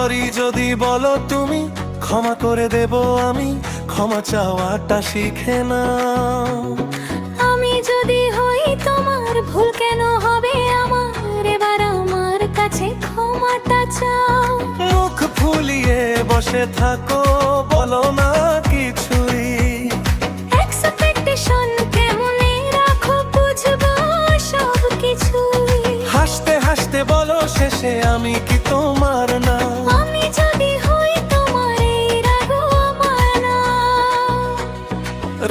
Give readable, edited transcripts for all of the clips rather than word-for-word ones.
Sorry যদি বলো তুমি, ক্ষমা করে দেব আমি, ক্ষমা চাওয়াটা শিখে নাও। আমি যদি হই তোমার, ভুল কেন হবে আমার? এবার আমার কাছে ক্ষমাটা চাও। মুখ ফুলিয়ে বসে থাকো, বলো না কিছুই। এক্সপেকটেশন কেমনে রাখো, বুঝবো সব কিছুই। হাসতে হাসতে বলো শেষে আমি কি তোমার না? আমি যদি হই তোমার, এই রাগও আমার না।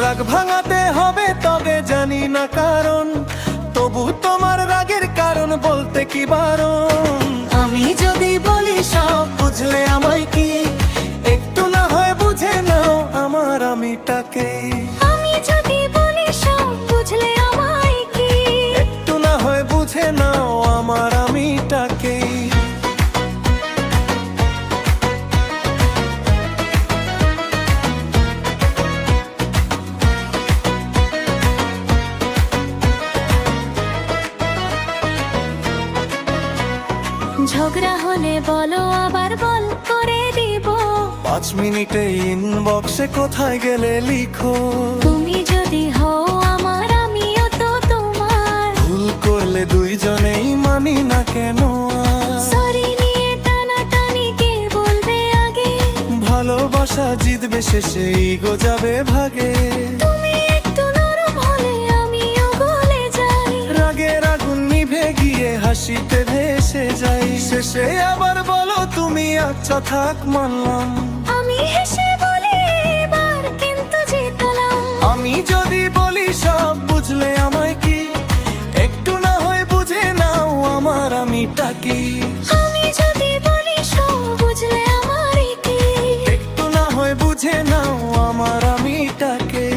রাগ ভাঙাতে হবে তবে জানি না কারণ, তবু তোমার রাগের কারণ বলতে কি বারণ? আমি যদি বলি সব, বুঝলে আমায় কি? একটু না হয় বুঝে নাও আমার আমিটাকে। আমি যদি বলি সব, বুঝলে আমায় কি? একটু না হয় বুঝে নাও আমার আমিটাকে। ঝগড়া হলে বলো, আবার বল করে দিব। 5 মিনিটে ইনবক্সে কোথায় গেলে লিখো। তুমি যদি হও আমার, আমিও তো তোমার। ভুল করলে দুইজনেই মানি না কেন আর? সরি নিয়ে টানাটানি কে বলবে আগে? ভালোবাসা জিতবে শেষে, ইগো যাবে ভাগে। তুমি একটু নরম হলে আমিও গলে যাই। রাগের আগুন নিভে গিয়ে হাসিতে ভেসে যাই। শেষে আবার বলো তুমি, আচ্ছা থাক মানলাম। আমি হেসে বলি এবার কিন্তু জিতলাম। আমি যদি বলি সব, বুঝলে আমায় কি? একটু না হয় বুঝে নাও আমার আমিটা কি? আমি যদি বলি সব, বুঝলে আমারই কি? একটু না হয় বুঝে নাও আমার আমিটাকে।